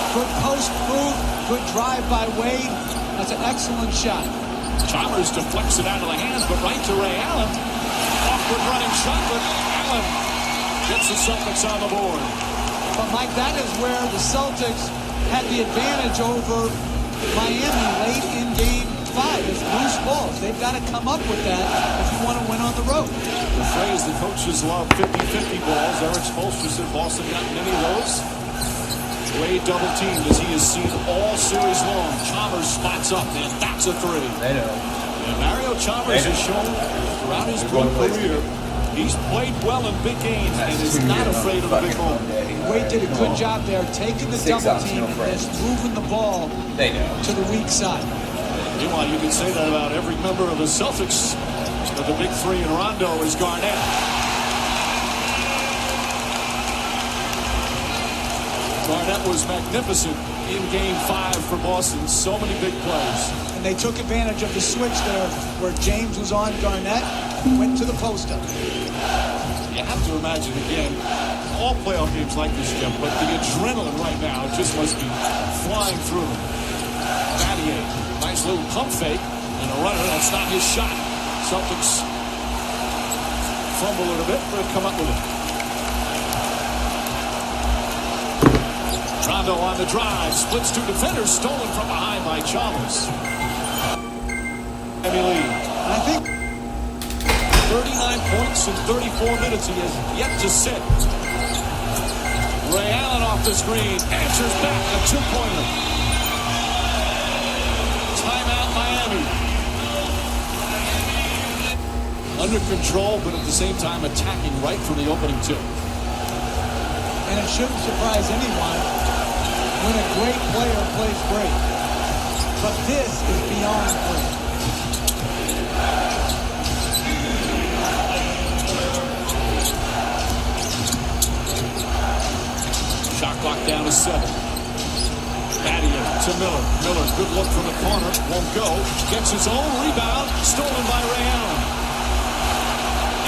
Good post move, good drive by Wade. That's an excellent shot. Chalmers deflects it out of the hands, but right to Ray Allen. Awkward running shot, but Allen gets the Celtics on the board. But Mike, that is where the Celtics had the advantage over Miami late in Game 5. It's loose balls. They've got to come up with that if you want to win on the road. The phrase the coaches love, 50-50 balls. Eric Spoelstra said Boston got many of those. Wade double teamed as he has seen all series long. Chalmers spots up, and that's a three. They know. And Mario Chalmers has shown throughout his career he's played well in big games and is not afraid of a big moment. Wade did a good job there, taking the double team and just moving the ball to the weak side. Meanwhile, you can say that about every member of the Celtics, but the big three in Rondo is Garnett. Garnett was magnificent in Game 5 for Boston. So many big plays. And they took advantage of the switch there where James was on Garnett, went to the post up. You have to imagine, again, all playoff games like this, Jeff, but the adrenaline right now just must be flying through them. Battier, nice little pump fake, and a runner. That's not his shot. Celtics fumble it a bit, but come up with it. Rondo on the drive, splits two defenders, stolen from behind by Chalmers. Heavy lead. I think 39 points in 34 minutes. He has yet to sit. Ray Allen off the screen, answers back a two-pointer. Timeout Miami. Under control, but at the same time attacking right from the opening two. And it shouldn't surprise anyone when a great player plays great. But this is beyond great. Shot clock down to 7. Battier to Miller. Miller, good look from the corner. Won't go. Gets his own rebound. Stolen by Ray Allen.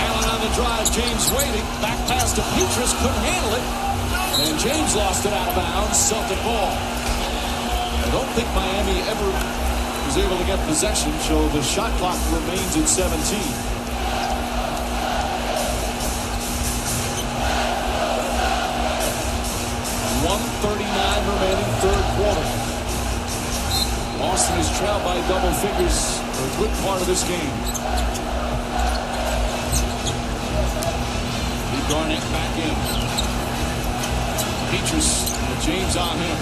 Allen on the drive. James waiting. Back pass to Petrus. Couldn't handle it. And James lost it out of bounds. Celtic ball. I don't think Miami ever was able to get possession, so the shot clock remains at 17. 1:39 remaining, third quarter. Boston is trailed by double figures for a good part of this game. Garnett back in. Petrus, James on him.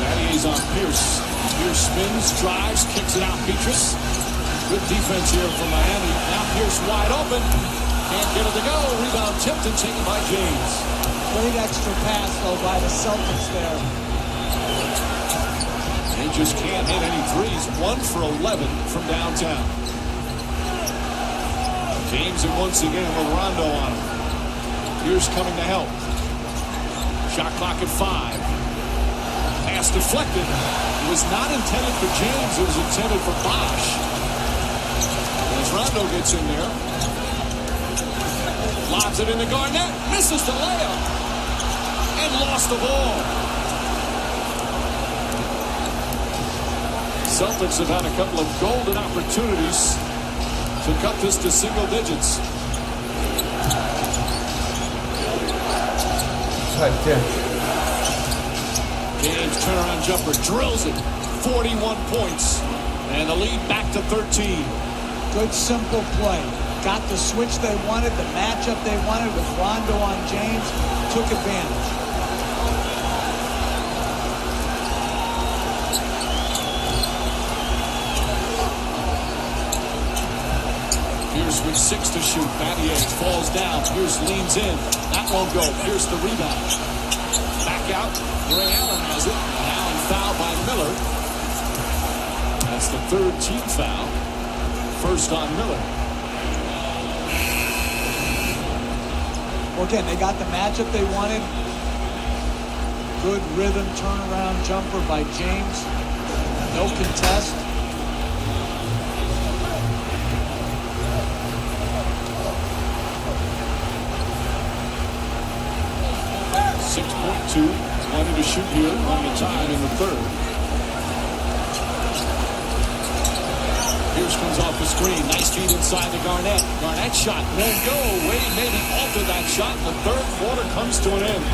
Battier's on Pierce. Pierce spins, drives, kicks it out. Petrus. Good defense here from Miami. Now Pierce wide open. Can't get it to go. Rebound tipped and taken by James. Great extra pass, though, by the Celtics there. They just can't hit any threes. 1 for 11 from downtown. James and once again with Rondo on him. Pierce coming to help. Shot clock at 5. Pass deflected. It was not intended for James. It was intended for Bosch. As Rondo gets in there. Lobs it into Garnett. Misses the layup. And lost the ball. Celtics have had a couple of golden opportunities to cut this to single digits. James turnaround jumper drills it. 41 points. And the lead back to 13. Good simple play. Got the switch they wanted, the matchup they wanted with Rondo on James. Took advantage. Pierce with 6 to shoot. Battier falls down. Pierce leans in. That won't go. Pierce the rebound. Back out. Ray Allen has it. Allen fouled by Miller. That's the third team foul. First on Miller. Well, again, they got the matchup they wanted. Good rhythm turnaround jumper by James. No contest. 6.2 Plenty to shoot here. Plenty of time in the third. Pierce comes off the screen. Nice feed inside to Garnett. Garnett shot won't go. Wade maybe altered that shot. The third quarter comes to an end.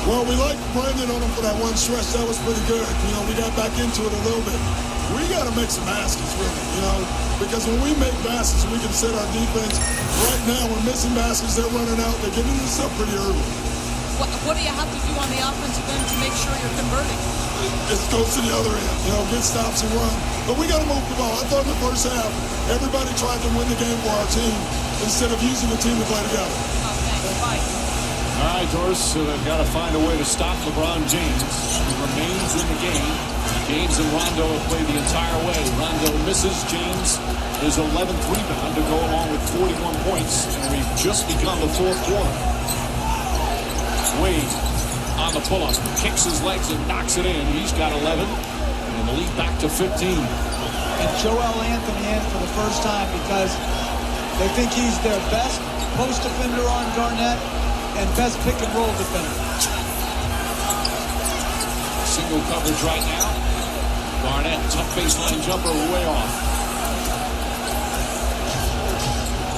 Well, we liked Brandon on him for that one stretch. That was pretty good. We got back into it a little bit. We got to make some baskets, really, because when we make baskets, we can set our defense. Right now, we're missing baskets. They're running out. They're getting this up pretty early. What do you have to do on the offensive end to make sure you're converting? It goes to the other end, get stops and run. But we got to move the ball. I thought in the first half, everybody tried to win the game for our team instead of using the team to play together. Okay, bye. All right, Doris, so they've got to find a way to stop LeBron James. He remains in the game. James and Rondo have played the entire way. Rondo misses. James his 11th rebound to go along with 41 points. And we've just begun the fourth quarter. Wade on the pull-up, kicks his legs and knocks it in. He's got 11, and the lead back to 15. And Joel Anthony in for the first time because they think he's their best post defender on Garnett and best pick and roll defender. Single coverage right now. Garnett, tough baseline jumper, way off.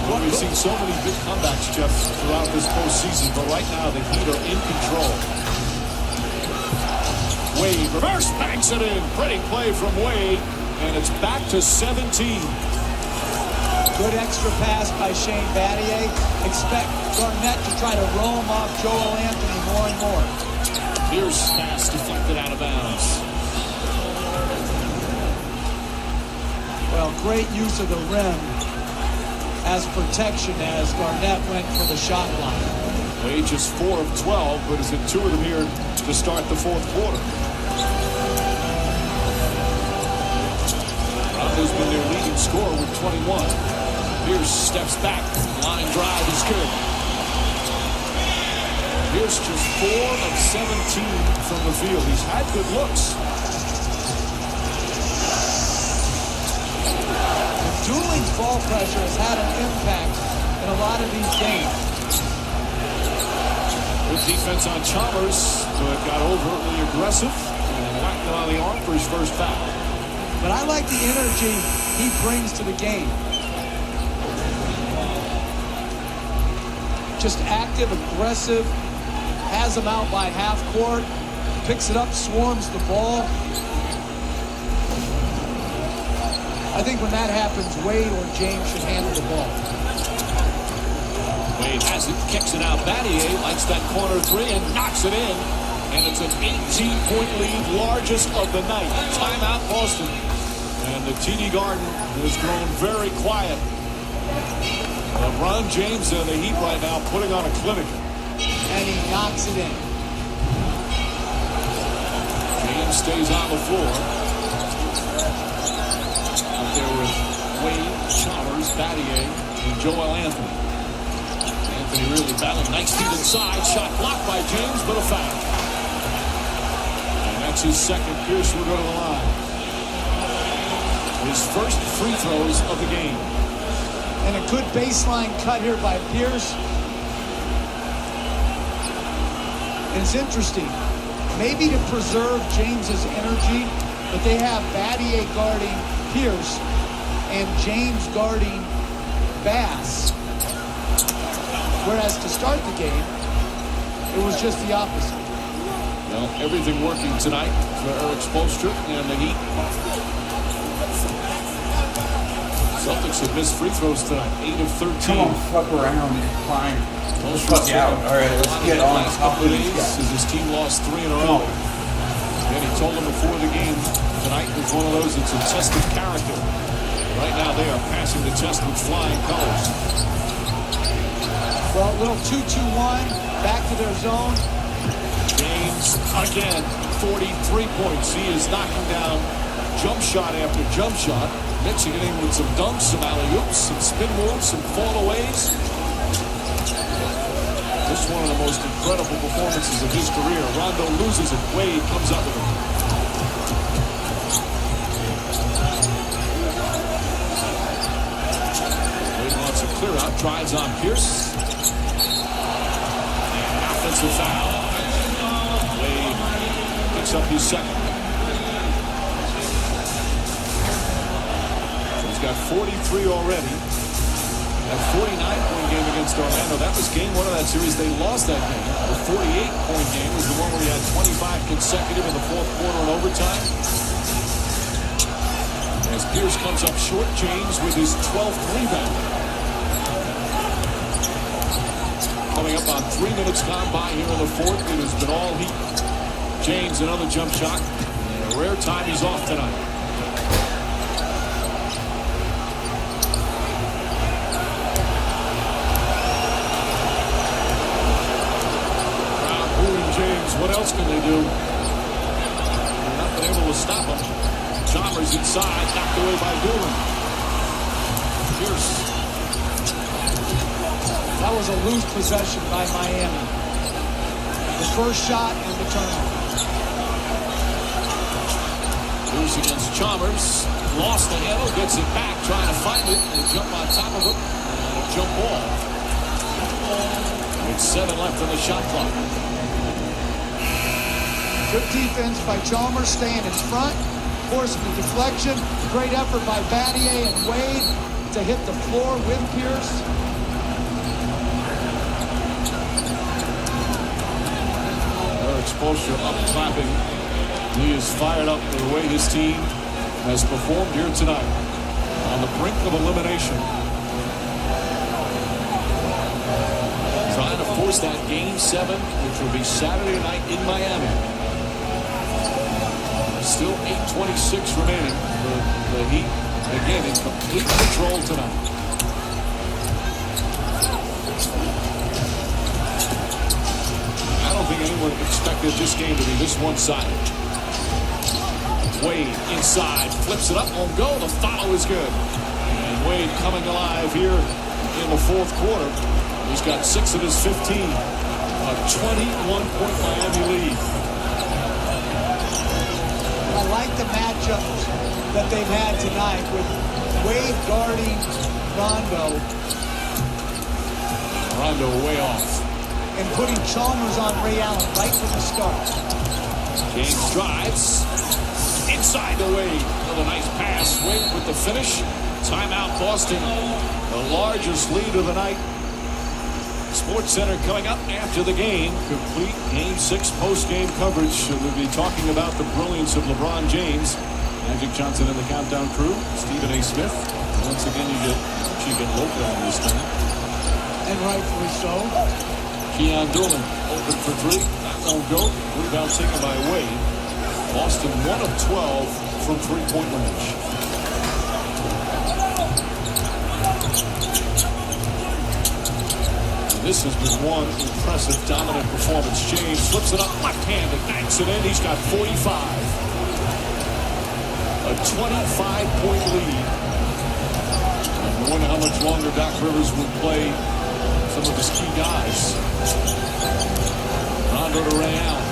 Well, we've seen so many big comebacks, Jeff, throughout this postseason, but right now the Heat are in control. Wade, reverse, banks it in. Pretty play from Wade, and it's back to 17. Good extra pass by Shane Battier. Expect Garnett to try to roam off Joel Anthony more and more. Pierce pass deflected out of bounds. Well, great use of the rim as protection as Garnett went for the shot block. Wade just 4 of 12, but is in 2 of them here to start the fourth quarter. Rondo's been their leading scorer with 21. Pierce steps back. Line drive is good. Pierce just 4 of 17 from the field. He's had good looks. Dueling ball pressure has had an impact in a lot of these games. Good defense on Chalmers, but got overtly aggressive and whacked him on the arm for his first foul. But I like the energy he brings to the game. Just active, aggressive, has him out by half court, picks it up, swarms the ball. I think when that happens, Wade or James should handle the ball. Wade has it, kicks it out. Battier likes that corner three and knocks it in. And it's an 18-point lead, largest of the night. Timeout, Boston. And the TD Garden has grown very quiet. LeBron James and the Heat right now putting on a clinic. And he knocks it in. James stays on the floor. Up there with Wade, Chalmers, Battier, and Joel Anthony. Anthony really battling. Nice feed inside. Shot blocked by James, but a foul. And that's his second. Pierce will go to the line. His first free throws of the game. And a good baseline cut here by Pierce. And it's interesting. Maybe to preserve James's energy, but they have Battier guarding Pierce and James guarding Bass. Whereas to start the game, it was just the opposite. Well, everything working tonight for Eric Spoelstra and the Heat. Celtics have missed free throws tonight, 8 of 13. Come on, fuck around and climb. Fuck out. All right, let's get on top of these guys. His team lost 3 in a row. And he told them before the game, tonight was one of those that's a test of character. Right now they are passing the test with flying colors. Well, a little 2-2-1, back to their zone. James again, 43 points. He is knocking down jump shot after jump shot, mixing it in with some dunks, some alley-oops, some spin moves, some fallaways. This is one of the most incredible performances of his career. Rondo loses it. Wade comes up with him. Wade wants a clear out, drives on Pierce. And offensive foul. Wade picks up his second. He's got 43 already. That 49-point game against Orlando, that was game 1 of that series. They lost that game. The 48-point game was the one where he had 25 consecutive in the fourth quarter and overtime. As Pierce comes up short, James with his 12th rebound. Coming up on 3 minutes gone by here in the fourth. It has been all heat. James, another jump shot. And a rare time he's off tonight. What else can they do? They're not been able to stop him. Chalmers inside, knocked away by Doolin. Pierce. That was a loose possession by Miami. The first shot and the turnover. Pierce against Chalmers. Lost the handle, gets it back, trying to find it. They jump on top of it. And a jump ball. With 7 left on the shot clock. Good defense by Chalmers, staying in front, forcing the deflection. Great effort by Battier and Wade to hit the floor with Pierce. Their exposure up clapping. He is fired up with the way his team has performed here tonight. On the brink of elimination. Trying to force that game 7, which will be Saturday night in Miami. Still 8:26 remaining for the Heat. Again, in complete control tonight. I don't think anyone expected this game to be this one-sided. Wade inside, flips it up, on go. The follow is good. And Wade coming alive here in the fourth quarter. He's got 6 of his 15. A 21-point Miami lead. I like the matchups that they've had tonight with Wade guarding Rondo. Rondo way off. And putting Chalmers on Ray Allen right from the start. James drives. Inside the Wade. With a nice pass. Wade with the finish. Timeout Boston. The largest lead of the night. Sports Center coming up after the game. Complete Game 6 post-game coverage. We'll be talking about the brilliance of LeBron James. Magic Johnson and the Countdown crew. Stephen A. Smith. Once again, you get Loca on this thing. And rightfully so. Keon Doolin open for 3. That won't go. Rebound taken by Wade. Boston 1 of 12 from three-point range. This has been one impressive, dominant performance. James flips it up left-handed, banks it in. He's got 45. A 25-point lead. I wonder how much longer Doc Rivers would play some of his key guys. Rondo to Ray Allen.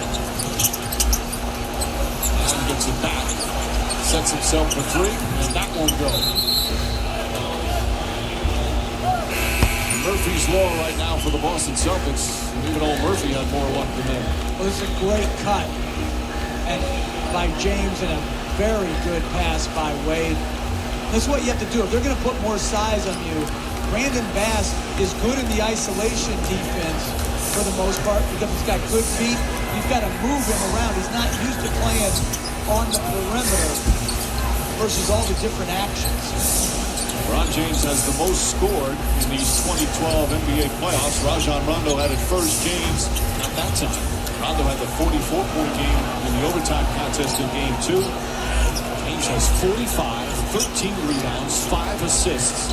Allen gets it back. Sets himself for 3, and that won't go. Murphy's Law right now for the Boston Celtics. And even old Murphy had more luck than them. Well, it's a great cut and by James and a very good pass by Wade. That's what you have to do. If they're going to put more size on you, Brandon Bass is good in the isolation defense for the most part because he's got good feet. You've got to move him around. He's not used to playing on the perimeter versus all the different actions. LeBron James has the most scored in these 2012 NBA playoffs. Rajon Rondo had it first. James, not that time. Rondo had the 44-point game in the overtime contest in Game 2. James has 45, 13 rebounds, 5 assists.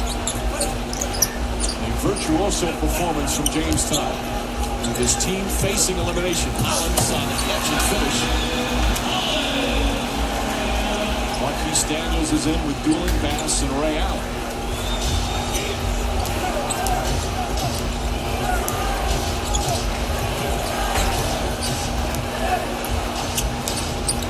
A virtuoso performance from James tonight. With his team facing elimination. Collins on the catch and finish. Marquise Daniels is in with Doolin, Bass, and Ray Allen.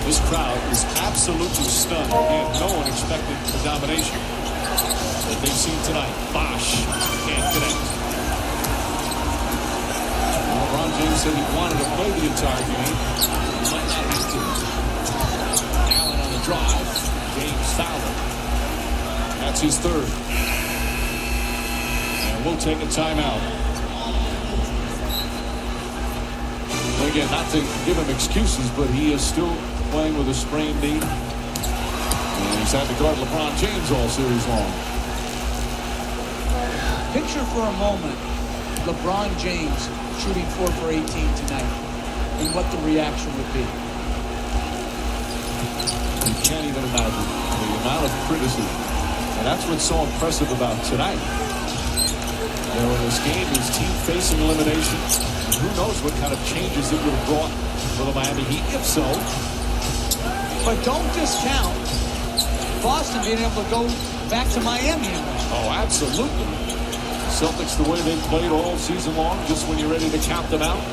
This crowd is absolutely stunned. Again, no one expected the domination that they've seen tonight. Bosh can't connect. LeBron James said he wanted to play the entire game. He might not have to. Allen on the drive. James Fowler. That's his third. And we'll take a timeout. Again, not to give him excuses, but he is still playing with a sprained knee. And he's had to guard LeBron James all series long. Picture for a moment LeBron James shooting 4 for 18 tonight and what the reaction would be. You can't even imagine the amount of criticism. And that's what's so impressive about tonight. You know, in this game, his team facing elimination. Who knows what kind of changes it would have brought for the Miami Heat, if so. But don't discount Boston being able to go back to Miami. Oh, absolutely. Celtics, the way they've played all season long, just when you're ready to count them out.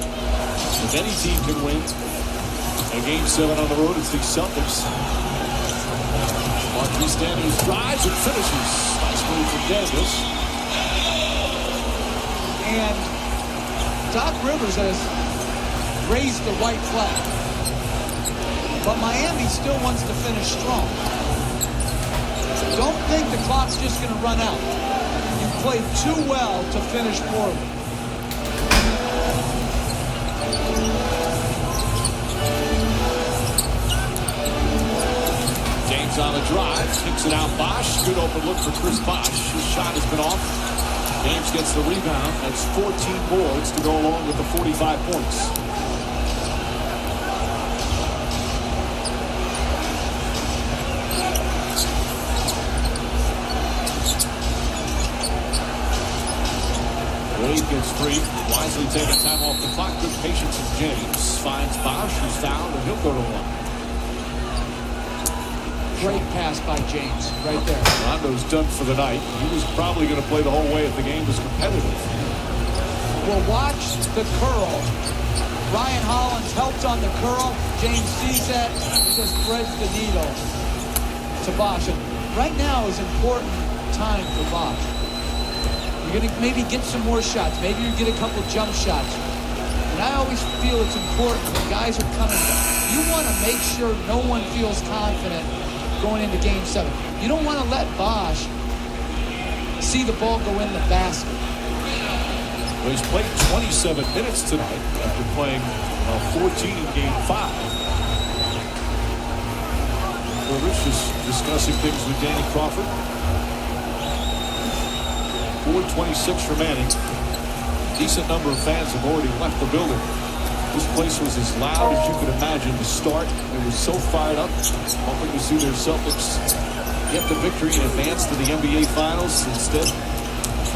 If any team can win a Game 7 on the road, it's the Celtics. Marquis Daniels drives and finishes. Nice move from Davis. And Doc Rivers has raised the white flag. But Miami still wants to finish strong. Don't think the clock's just going to run out. You played too well to finish poorly. James on the drive, kicks it out. Bosh, good open look for Chris Bosh. His shot has been off. James gets the rebound. That's 14 boards to go along with the 45 points. Wade gets free. Wisely taking time off the clock. Good patience of James. Finds Bosh, who's fouled, and he'll go to one. Great pass by James right there. Rondo's done for the night. He was probably going to play the whole way if the game was competitive. Well, watch the curl. Ryan Hollins helped on the curl. James sees that, just threads the needle to Bosh. And right now is important time for Bosh. You're going to maybe get some more shots. Maybe you get a couple jump shots. And I always feel it's important when guys are coming back. You want to make sure no one feels confident going into Game 7. You don't want to let Bosh see the ball go in the basket. Well, he's played 27 minutes tonight after playing 14 in Game 5. Rich is discussing things with Danny Crawford. 4:26 remaining. Decent number of fans have already left the building. This place was as loud as you could imagine to start. It was so fired up, hoping to see their Celtics get the victory and advance to the NBA Finals. Instead,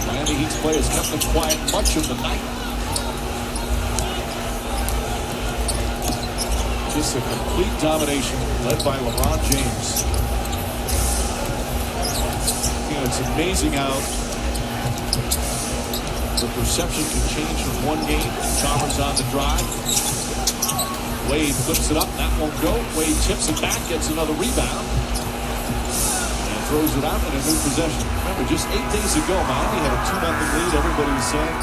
Miami Heat's play has kept them quiet much of the night. Just a complete domination led by LeBron James. You know, it's amazing how the perception can change from one game. Chalmers on the drive. Wade flips it up. That won't go. Wade tips it back, gets another rebound, and throws it out in a new possession. Remember, just 8 days ago, Miami had a 2-0 lead. Everybody was saying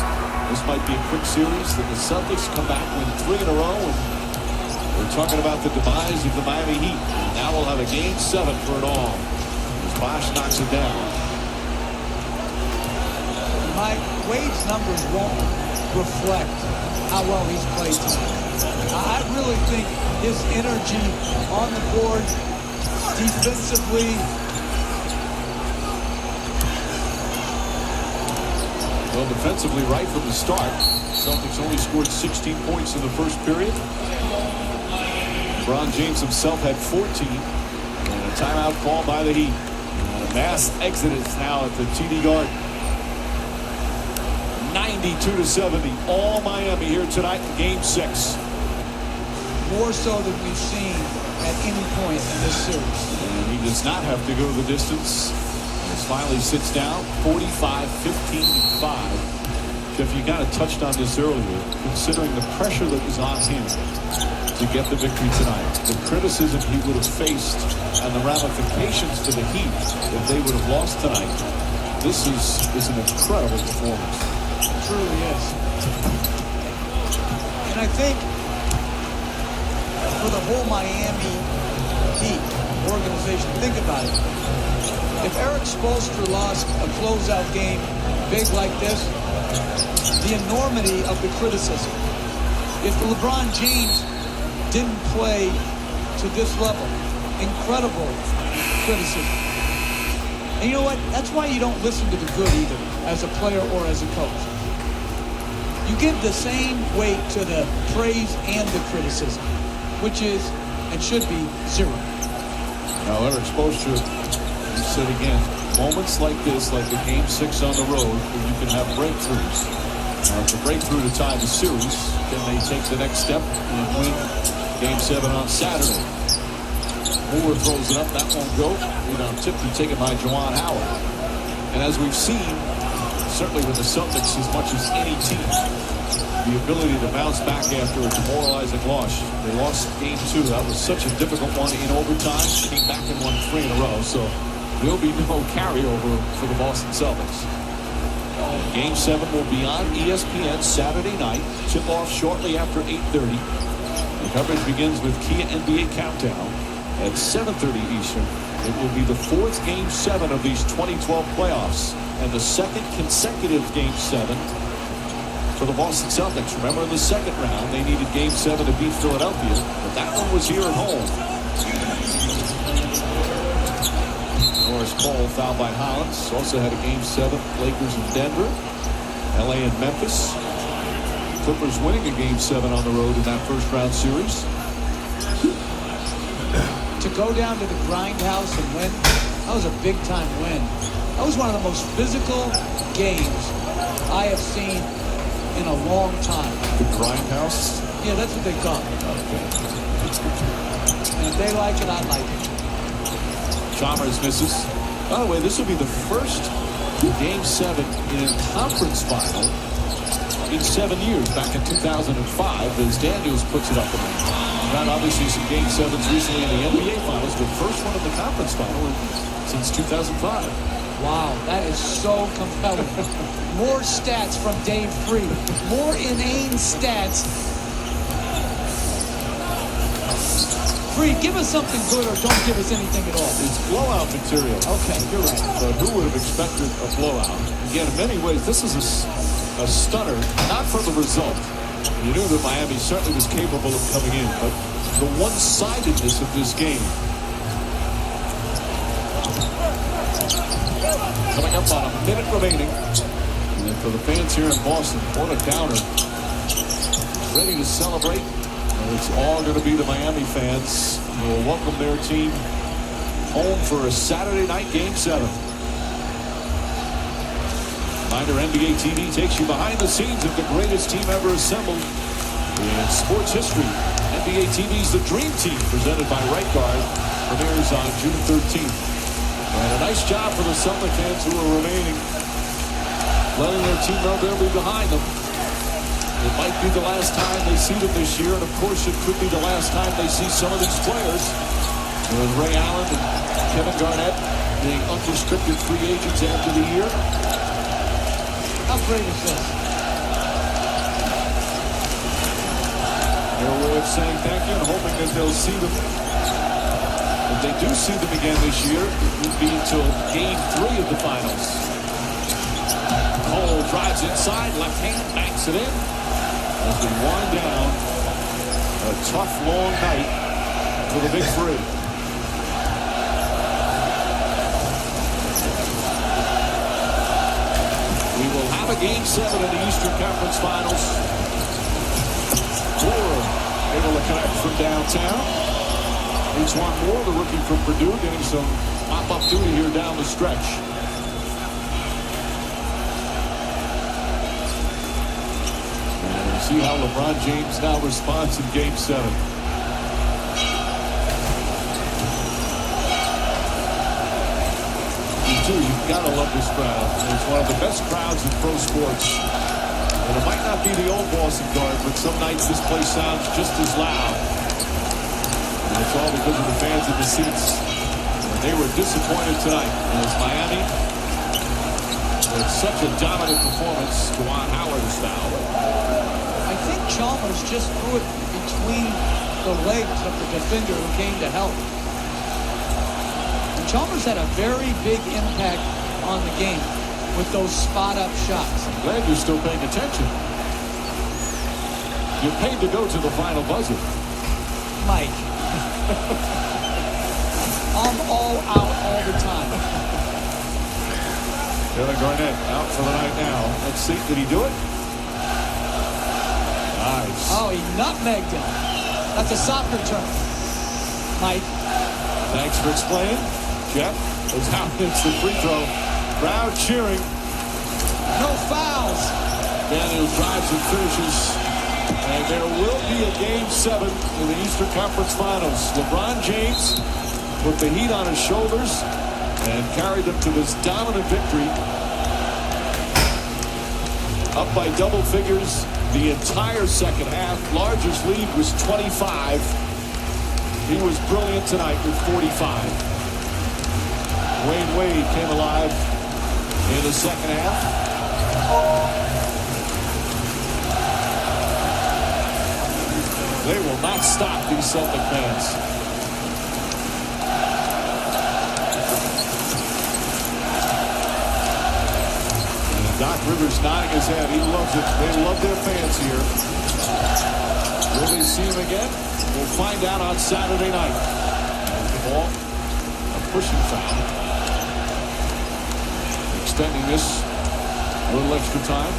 this might be a quick series. Then the Celtics come back, win 3 in a row, and we're talking about the demise of the Miami Heat. And now we'll have a Game 7 for it all, as Bosh knocks it down. Wade's numbers won't reflect how well he's played tonight. I really think his energy on the board, defensively. Well, defensively, right from the start, Celtics only scored 16 points in the first period. LeBron James himself had 14, and a timeout call by the Heat. And a mass exodus now at the TD Garden. 92-70, all Miami here tonight in Game 6. More so than we've seen at any point in this series. And he does not have to go the distance. He finally sits down, 45-15-5. Jeff, you kind of touched on this earlier, considering the pressure that was on him to get the victory tonight, the criticism he would have faced, and the ramifications to the Heat if they would have lost tonight. This is an incredible performance. It truly is. And I think for the whole Miami Heat organization, think about it. If Eric Spoelstra lost a closeout game big like this, the enormity of the criticism. If LeBron James didn't play to this level, incredible criticism. And you know what? That's why you don't listen to the good either, as a player or as a coach. You give the same weight to the praise and the criticism, which is and should be zero. Now, Eric Spoelstra, you said again, moments like this, like the Game 6 on the road, where you can have breakthroughs. Now, it's a breakthrough to tie the series. Can they take the next step and win Game 7 on Saturday? Moore throws it up. That won't go. Rebound tipped and taken by Juwan Howard. And as we've seen, certainly with the Celtics, as much as any team, the ability to bounce back after a demoralizing loss. They lost Game 2. That was such a difficult one in overtime. Came back and won 3 in a row. So there'll be no carryover for the Boston Celtics. Game 7 will be on ESPN Saturday night. Tip-off shortly after 8:30. The coverage begins with Kia NBA Countdown at 7:30 Eastern. It will be the 4th Game 7 of these 2012 playoffs and the 2nd consecutive Game 7 for the Boston Celtics. Remember, in the second round, they needed Game 7 to beat Philadelphia, but that one was here at home. Norris Cole fouled by Hollins. Also had a Game 7, Lakers in Denver, LA and Memphis. Clippers winning a Game 7 on the road in that first round series. To go down to the grindhouse and win, that was a big-time win. That was one of the most physical games I have seen in a long time. The grindhouse? Yeah, that's what they call it. Okay. And if they like it, I like it. Chalmers misses. By the way, this will be the first Game 7 in a conference final in 7 years. Back in 2005, as Daniels puts it up. Not obviously some Game 7s recently in the NBA Finals, but first one in the conference final since 2005. Wow, that is so compelling. More stats from Dave Free. More inane stats. Free, give us something good or don't give us anything at all. It's blowout material. Okay, you're right. But who would have expected a blowout? Again, in many ways, this is a stunner, not for the result. You knew that Miami certainly was capable of coming in, but the one-sidedness of this game. Coming up on a minute remaining. And for the fans here in Boston, what a downer. Ready to celebrate. And it's all going to be the Miami fans who will welcome their team home for a Saturday night Game 7. Reminder, NBA TV takes you behind the scenes of the greatest team ever assembled in sports history. NBA TV's The Dream Team, presented by Right Guard, premieres on June 13th. And a nice job for the Celtic fans who are remaining, letting their team know they'll be behind them. It might be the last time they see them this year, and of course it could be the last time they see some of these players. With Ray Allen and Kevin Garnett being unrestricted free agents after the year. How great is this? Their way of saying thank you and hoping that they'll see them. If they do see them again this year, it will be until Game 3 of the finals. Cole drives inside, left hand, banks it in. As we wind down a tough, long night for the Big Three. We will have a Game 7 in the Eastern Conference Finals. Moore able to connect from downtown. Antoine Moore, the rookie from Purdue, getting some pop-up duty here down the stretch. And we'll see how LeBron James now responds in Game 7. You've got to love this crowd. It's one of the best crowds in pro sports. And it might not be the old Boston Garden, but some nights this place sounds just as loud. And it's all because of the fans in the seats. And they were disappointed tonight as Miami, with such a dominant performance, Juwan Howard is fouled. I think Chalmers Chalmers just threw it between the legs of the defender who came to help. And Chalmers had a very big impact on the game with those spot-up shots. I'm glad you're still paying attention. You're paid to go to the final buzzer. Mike. I'm all out all the time. Kevin Garnett out for the night now. Let's see, did he do it? Nice. Oh, he nutmegged him. That's a soccer term. Mike. Thanks for explaining. Jeff is out. It's the free throw. Crowd cheering. No fouls. Daniels drives and finishes. And there will be a Game 7 in the Eastern Conference Finals. LeBron James put the Heat on his shoulders and carried them to this dominant victory. Up by double figures the entire second half. Largest lead was 25. He was brilliant tonight with 45. Wayne Wade came alive in the second half. They will not stop these Celtic fans. And Doc Rivers nodding his head. He loves it. They love their fans here. Will they see him again? We'll find out on Saturday night. The ball, a pushing foul. Extending this a little extra time.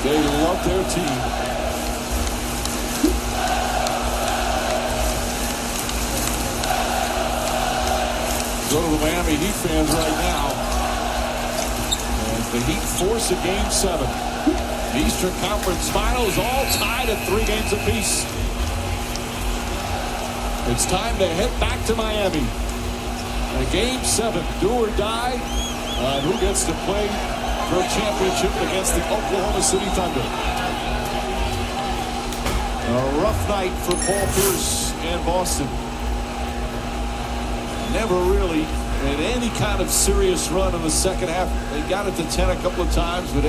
They love their team. Go to the Miami Heat fans right now. And the Heat force a Game 7. The Eastern Conference Finals all tied at 3 games apiece. It's time to head back to Miami. A Game 7, do or die. Who gets to play for a championship against the Oklahoma City Thunder. A rough night for Paul Pierce and Boston. Never really had any kind of serious run in the second half. They got it to 10 a couple of times, but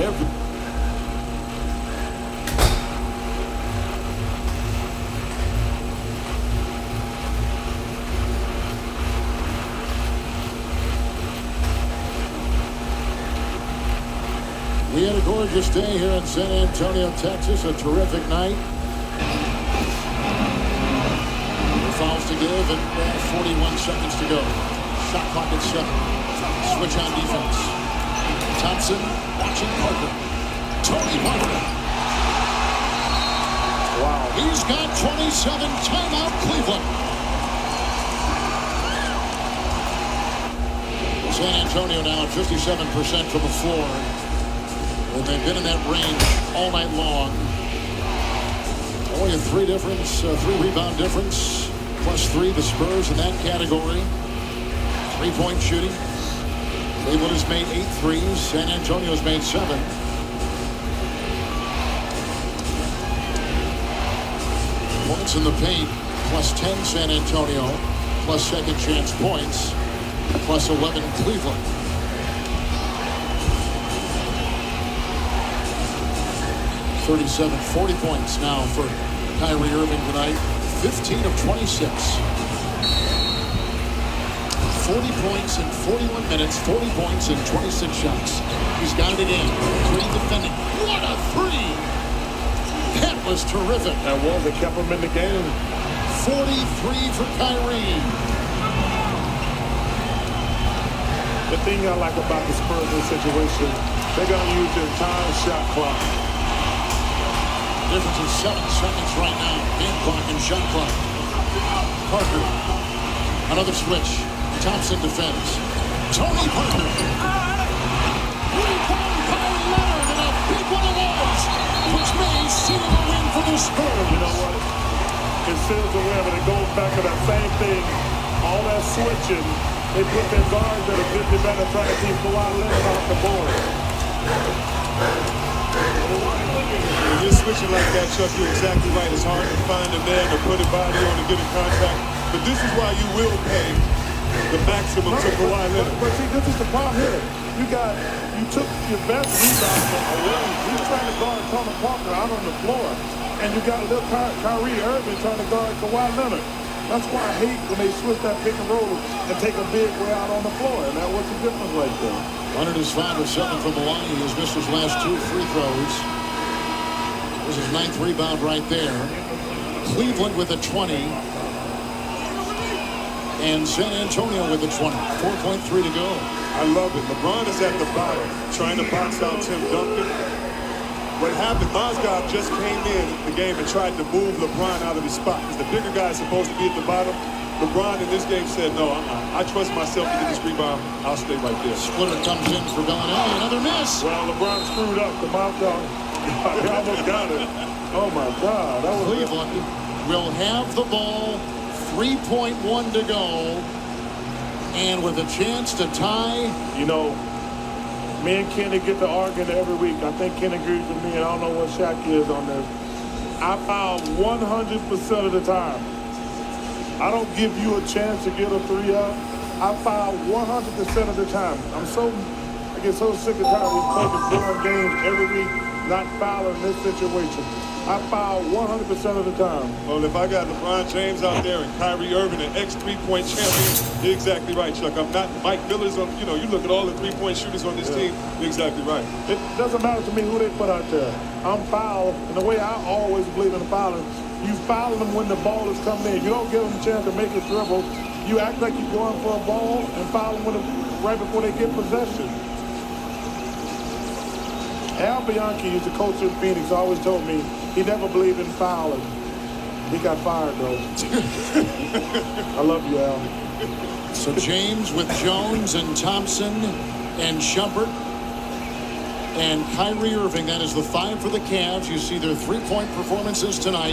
We had a gorgeous day here in San Antonio, Texas. A terrific night. No fouls to give and 41 seconds to go. Shot clock at 7. Switch on defense. Thompson watching Parker. Tony Parker. Wow. He's got 27. Timeout Cleveland. San Antonio now at 57% from the floor. And they've been in that range all night long. Only a 3 rebound difference. +3 the Spurs in that category. 3-point shooting. Cleveland has made 8 threes. San Antonio has made 7. Points in the paint. +10 San Antonio. Plus second chance points. +11 Cleveland. 40 points now for Kyrie Irving tonight. 15 of 26. 40 points in 41 minutes. 40 points in 26 shots. He's got it again. Great defending. What a 3! That was terrific. That was. It kept him in the game. 43 for Kyrie. The thing I like about the Spurs in this situation, they're going to use the entire shot clock. Difference is 7 seconds right now. Game clock and shot clock. Parker. Another switch. Thompson defends. Tony Parker. Rebound by Leonard, and a big one it was, which may seal the win for the Spurs. You know what? It seals the win, but it goes back to that same thing. All that switching, they put their guards that are 50 better trying to keep Kawhi Leonard off the board. When you're switching like that, Chuck, you're exactly right. It's hard to find a man to put a body on to get a contract. But this is why you will pay the maximum to Kawhi Leonard. But see, this is the problem here. You took your best rebounder away. He's trying to guard Tony Parker out on the floor. And you got a little Kyrie Irving trying to guard Kawhi Leonard. That's why I hate when they switch that pick and roll and take a big way out on the floor. And that was the difference right there. Leonard is 5 of 7 from the line. He has missed his last 2 free throws. This is 9th rebound right there. Cleveland with a 20. And San Antonio with a 20. 4.3 to go. I love it. LeBron is at the bottom trying to box out Tim Duncan. What happened, Mozgov just came in the game and tried to move LeBron out of his spot because the bigger guy is supposed to be at the bottom. LeBron in this game said, no, I trust myself to get this rebound. I'll stay right there. Splitter comes in for Bellinelli. Another miss. Well, LeBron screwed up the Mozgov. He almost got it. Oh, my God. That was Cleveland will have the ball. 3.1 to go. And with a chance to tie. You know, me and Kenny get to arguing every week. I think Kenny agrees with me, and I don't know what Shaq is on this. I foul 100% of the time. I don't give you a chance to get a 3 up. I foul 100% of the time. I get so sick and tired of these coaches doing games every week, not fouling this situation. I foul 100% of the time. Well, if I got LeBron James out there and Kyrie Irving, an ex-3-point champion, you're exactly right, Chuck. I'm not Mike Miller's on, you look at all the 3-point shooters on this team, you're exactly right. It doesn't matter to me who they put out there. I'm foul, and the way I always believe in fouling, you foul them when the ball is coming in. You don't give them a chance to make a dribble. You act like you're going for a ball and foul them right before they get possession. Al Bianchi, who's the coach in Phoenix, always told me he never believed in fouling. He got fired, though. I love you, Al. So James with Jones and Thompson and Shumpert and Kyrie Irving. That is the 5 for the Cavs. You see their 3-point performances tonight.